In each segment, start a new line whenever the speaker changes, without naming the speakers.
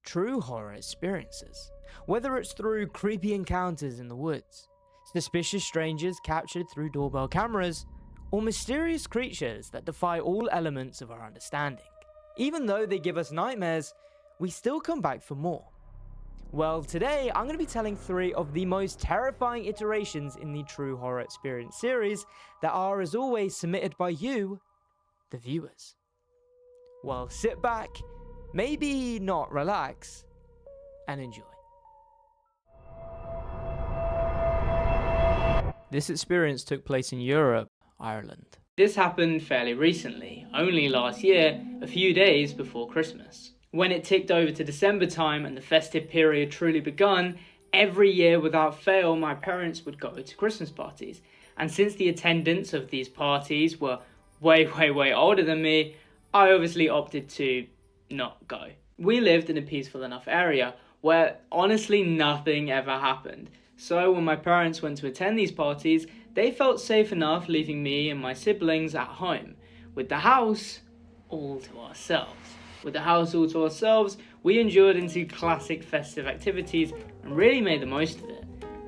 true horror experiences, whether it's through creepy encounters in the woods, suspicious strangers captured through doorbell cameras, or mysterious creatures that defy all elements of our understanding. Even though they give us nightmares, we still come back for more. Well, today I'm going to be telling 3 of the most terrifying iterations in the True Horror Experience series that are, as always, submitted by you, the viewers. Well, sit back, maybe not relax, and enjoy. This experience took place in Europe, Ireland.
This happened fairly recently, only last year, a few days before Christmas. When it ticked over to December time and the festive period truly begun, every year without fail my parents would go to Christmas parties. And since the attendants of these parties were way older than me, I obviously opted to not go. We lived in a peaceful enough area where honestly nothing ever happened. So when my parents went to attend these parties, they felt safe enough leaving me and my siblings at home, with the house all to ourselves. With the house all to ourselves, we endured into classic festive activities and really made the most of it.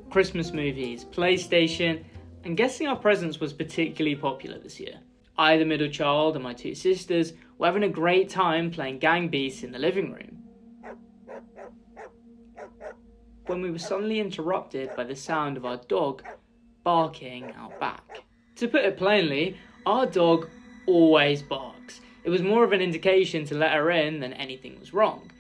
Christmas movies, PlayStation, and guessing our presents was particularly popular this year. I, the middle child, and my 2 sisters were having a great time playing Gang Beasts in the living room, when we were suddenly interrupted by the sound of our dog barking out back. To put it plainly, our dog always barks. It was more of an indication to let her in than anything was wrong.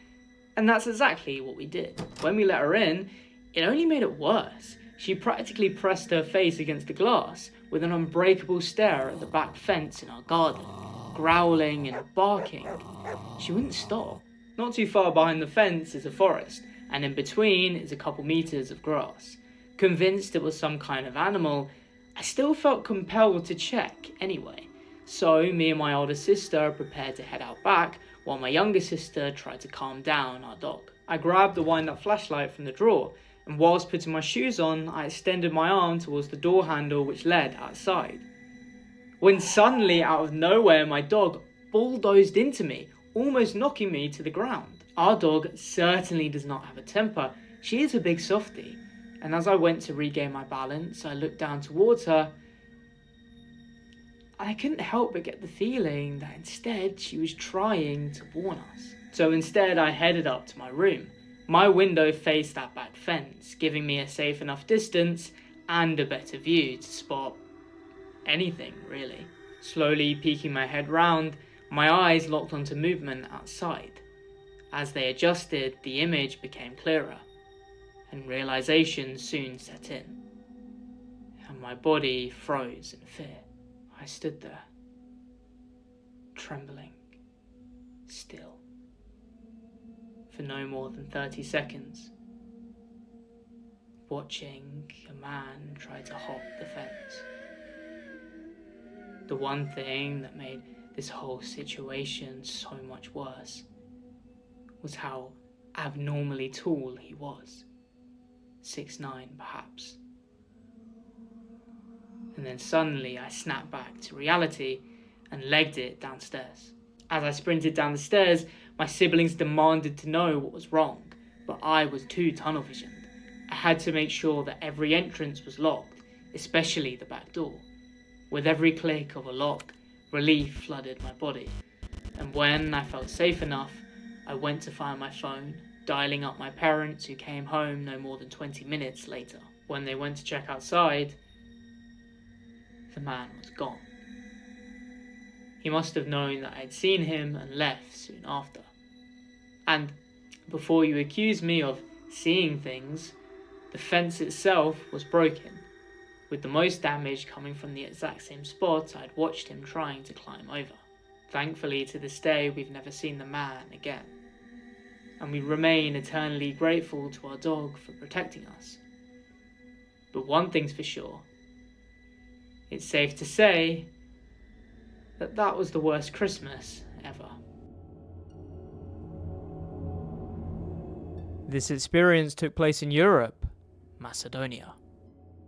And that's exactly what we did. When we let her in, it only made it worse. She practically pressed her face against the glass with an unbreakable stare at the back fence in our garden, growling and barking. She wouldn't stop. Not too far behind the fence is a forest, and in between is a couple meters of grass. Convinced it was some kind of animal, I still felt compelled to check anyway. So me and my older sister prepared to head out back, while my younger sister tried to calm down our dog. I grabbed the wind-up flashlight from the drawer, and whilst putting my shoes on, I extended my arm towards the door handle which led outside. When suddenly, out of nowhere, my dog bulldozed into me, almost knocking me to the ground. Our dog certainly does not have a temper. She is a big softie, and as I went to regain my balance, I looked down towards her. I couldn't help but get the feeling that instead she was trying to warn us. So instead I headed up to my room. My window faced that back fence, giving me a safe enough distance and a better view to spot anything really. Slowly peeking my head round, my eyes locked onto movement outside. As they adjusted, the image became clearer, and realization soon set in, and my body froze in fear. I stood there, trembling, still, for no more than 30 seconds, watching a man try to hop the fence. The one thing that made this whole situation so much worse was how abnormally tall he was, 6'9" perhaps. And then suddenly I snapped back to reality and legged it downstairs. As I sprinted down the stairs, my siblings demanded to know what was wrong, but I was too tunnel visioned. I had to make sure that every entrance was locked, especially the back door. With every click of a lock, relief flooded my body, and when I felt safe enough, I went to find my phone, dialing up my parents who came home no more than 20 minutes later. When they went to check outside, the man was gone. He must have known that I had seen him and left soon after. And before you accuse me of seeing things, the fence itself was broken, with the most damage coming from the exact same spot I'd watched him trying to climb over. Thankfully, to this day, we've never seen the man again, and we remain eternally grateful to our dog for protecting us. But one thing's for sure, it's safe to say that that was the worst Christmas ever.
This experience took place in Europe, Macedonia.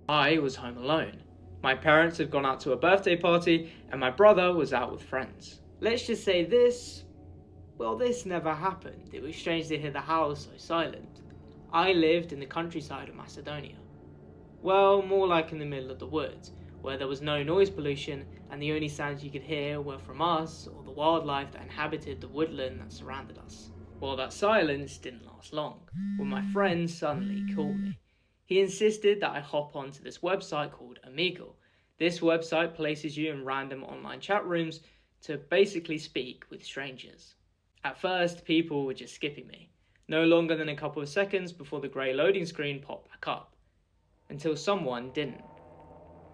I was home alone. My parents had gone out to a birthday party and my brother was out with friends. Let's just say this Well, this never happened. It was strange to hear the house so silent. I lived in the countryside of Macedonia. Well, more like in the middle of the woods, where there was no noise pollution and the only sounds you could hear were from us or the wildlife that inhabited the woodland that surrounded us. Well, that silence didn't last long, when my friend suddenly called me. He insisted that I hop onto this website called Omegle. This website places you in random online chat rooms to basically speak with strangers. At first, people were just skipping me, no longer than a couple of seconds before the grey loading screen popped back up, until someone didn't.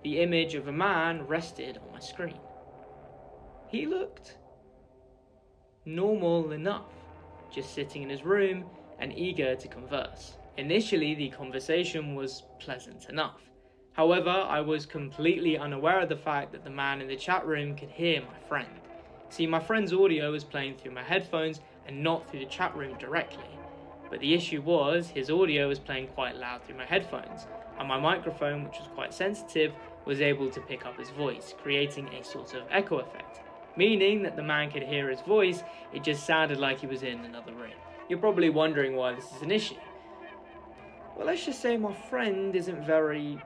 The image of a man rested on my screen. He looked normal enough, just sitting in his room and eager to converse. Initially, the conversation was pleasant enough. However, I was completely unaware of the fact that the man in the chat room could hear my friend. See, my friend's audio was playing through my headphones and not through the chat room directly. But the issue was, his audio was playing quite loud through my headphones, and my microphone, which was quite sensitive, was able to pick up his voice, creating a sort of echo effect. Meaning that the man could hear his voice, it just sounded like he was in another room. You're probably wondering why this is an issue. Well, let's just say my friend isn't very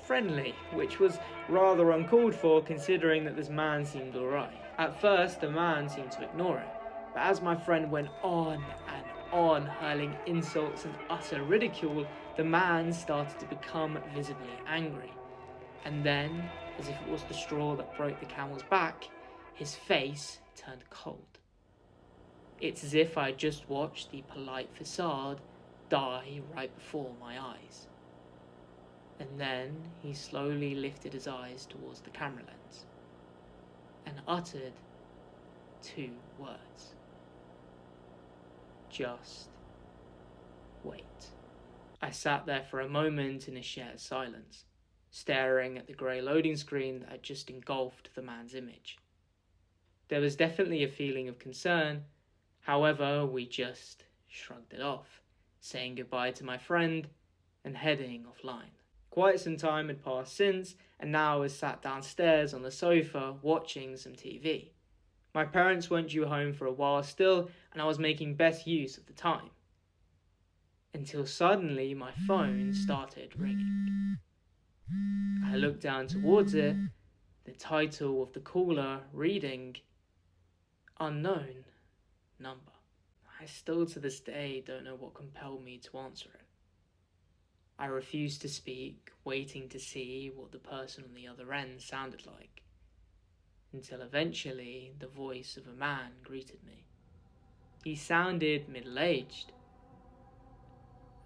friendly, which was rather uncalled for considering that this man seemed alright. At first, the man seemed to ignore it, but as my friend went on and on, hurling insults and utter ridicule, the man started to become visibly angry. And then, as if it was the straw that broke the camel's back, his face turned cold. It's as if I had just watched the polite facade die right before my eyes. And then he slowly lifted his eyes towards the camera lens and uttered 2 words. Just wait. I sat there for a moment in a shared silence, staring at the grey loading screen that had just engulfed the man's image. There was definitely a feeling of concern, however, we just shrugged it off, saying goodbye to my friend and heading offline. Quite some time had passed since, and now I was sat downstairs on the sofa watching some TV. My parents weren't due home for a while still, and I was making best use of the time. Until suddenly my phone started ringing. I looked down towards it, the title of the caller reading, unknown number. I still to this day don't know what compelled me to answer it. I refused to speak, waiting to see what the person on the other end sounded like, until eventually the voice of a man greeted me. He sounded middle-aged,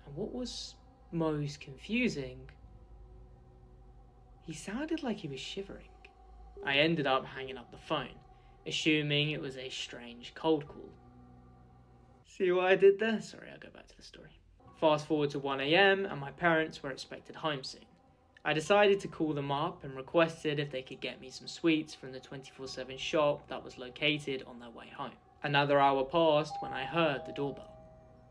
and what was most confusing, he sounded like he was shivering. I ended up hanging up the phone, assuming it was a strange cold call. See what I did there? Sorry, I'll go back to the story. Fast forward to 1 AM and my parents were expected home soon. I decided to call them up and requested if they could get me some sweets from the 24/7 shop that was located on their way home. Another hour passed when I heard the doorbell.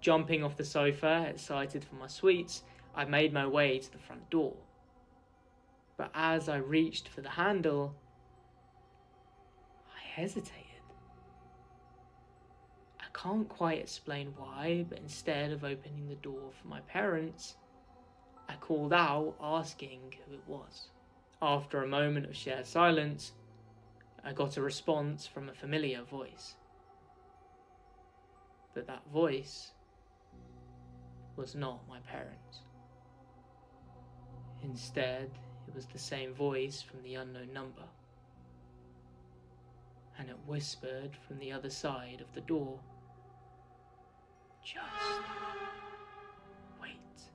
Jumping off the sofa, excited for my sweets, I made my way to the front door. But as I reached for the handle, I hesitated. I can't quite explain why, but instead of opening the door for my parents, I called out asking who it was. After a moment of shared silence, I got a response from a familiar voice. But that voice was not my parents. Instead, it was the same voice from the unknown number, and it whispered from the other side of the door, just wait.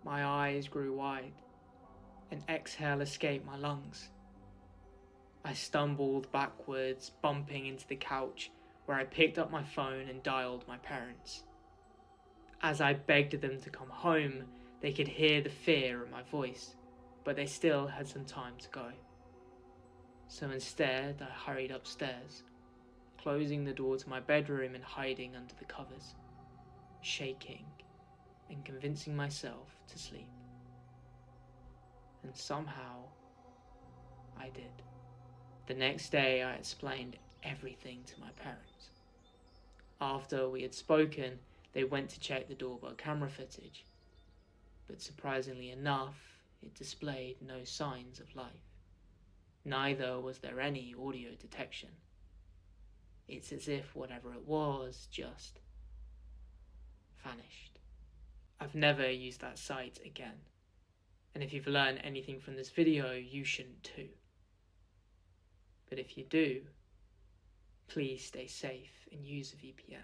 My eyes grew wide. An exhale escaped my lungs. I stumbled backwards, bumping into the couch, where I picked up my phone and dialed my parents. As I begged them to come home, they could hear the fear in my voice, but they still had some time to go. So instead, I hurried upstairs, closing the door to my bedroom and hiding under the covers, shaking and convincing myself to sleep. And somehow, I did. The next day, I explained everything to my parents. After we had spoken, they went to check the doorbell camera footage, but surprisingly enough, it displayed no signs of life. Neither was there any audio detection. It's as if whatever it was just vanished. I've never used that site again. And if you've learned anything from this video, you shouldn't too. But if you do, please stay safe and use a VPN.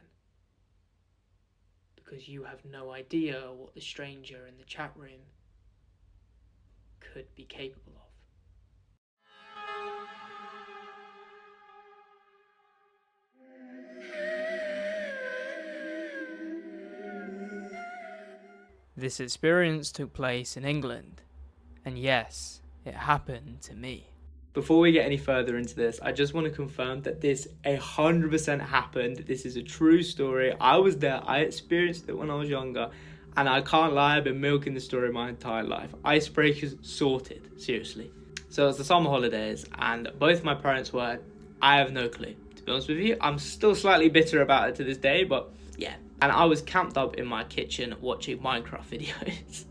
Because you have no idea what the stranger in the chat room could be capable of.
This experience took place in England, and yes, it happened to me.
Before we get any further into this, I just want to confirm that this 100% happened. This is a true story. I was there, I experienced it when I was younger, and I can't lie, I've been milking the story my entire life. Icebreakers sorted, seriously. So it was the summer holidays, and both my parents were, I have no clue. To be honest with you, I'm still slightly bitter about it to this day, but yeah. And I was camped up in my kitchen watching Minecraft videos.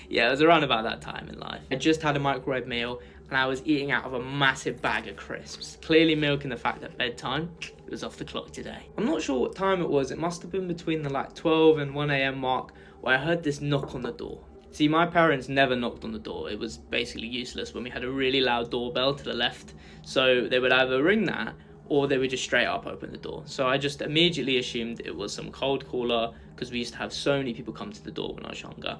Yeah, it was around about that time in life. I just had a microwave meal, and I was eating out of a massive bag of crisps, clearly milking the fact that bedtime was off the clock today. I'm not sure what time it was. It must have been between the 12 and 1 a.m. mark where I heard this knock on the door. See, my parents never knocked on the door. It was basically useless when we had a really loud doorbell to the left. So they would either ring that or they would just straight up open the door. So I just immediately assumed it was some cold caller because we used to have so many people come to the door when I was younger.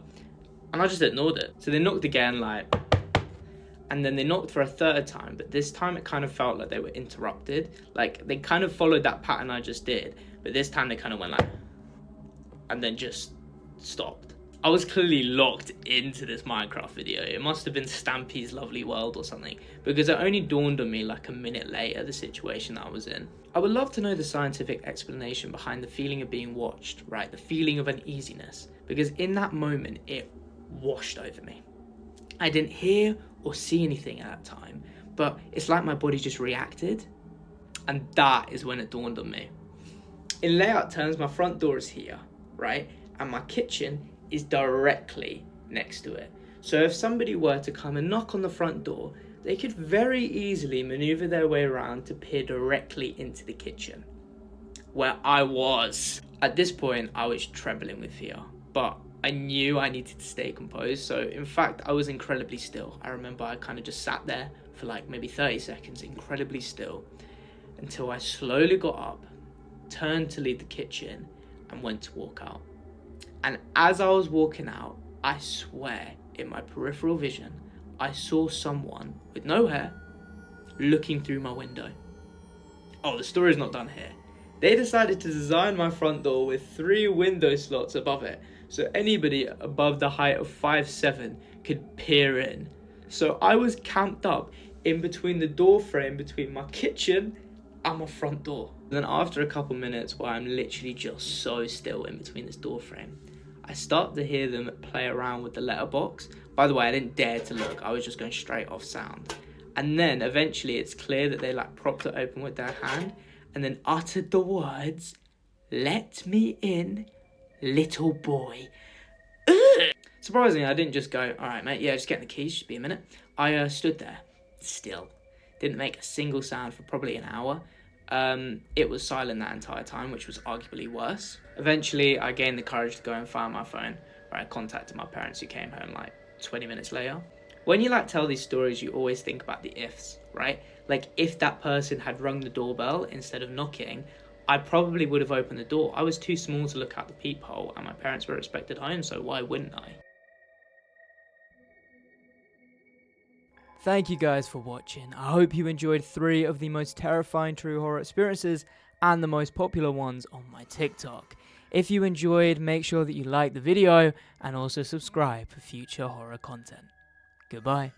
And I just ignored it. So they knocked again, and then they knocked for a third time, but this time it kind of felt like they were interrupted. Like they kind of followed that pattern I just did, but this time they kind of went and then just stopped. I was clearly locked into this Minecraft video. It must have been Stampy's Lovely World or something, because it only dawned on me like a minute later, the situation that I was in. I would love to know the scientific explanation behind the feeling of being watched, right? The feeling of uneasiness, because in that moment, it washed over me. I didn't hear or see anything at that time, but it's like my body just reacted, and that is when it dawned on me. In layout terms, my front door is here, right? And my kitchen is directly next to it. So if somebody were to come and knock on the front door, they could very easily maneuver their way around to peer directly into the kitchen, where I was. At this point, I was trembling with fear, but I knew I needed to stay composed. So in fact, I was incredibly still. I remember I kind of just sat there for maybe 30 seconds, incredibly still, until I slowly got up, turned to leave the kitchen, and went to walk out. And as I was walking out, I swear, in my peripheral vision, I saw someone with no hair looking through my window. Oh, the story's not done here. They decided to design my front door with 3 window slots above it, so anybody above the height of 5'7" could peer in. So I was camped up in between the door frame between my kitchen and my front door. Then after a couple minutes where I'm literally just so still in between this door frame, I start to hear them play around with the letterbox. By the way, I didn't dare to look. I was just going straight off sound. And then eventually it's clear that they propped it open with their hand and then uttered the words, "Let me in, little boy." Ugh. Surprisingly, I didn't just go, "All right, mate, yeah, just get the keys, just be a minute." I stood there, still. Didn't make a single sound for probably an hour. It was silent that entire time, which was arguably worse. Eventually, I gained the courage to go and find my phone, where I contacted my parents, who came home 20 minutes later. When you tell these stories, you always think about the ifs, right? If that person had rung the doorbell instead of knocking, I probably would have opened the door. I was too small to look out the peephole, and my parents were expected home, so why wouldn't I?
Thank you guys for watching. I hope you enjoyed 3 of the most terrifying true horror experiences and the most popular ones on my TikTok. If you enjoyed, make sure that you like the video and also subscribe for future horror content. Goodbye.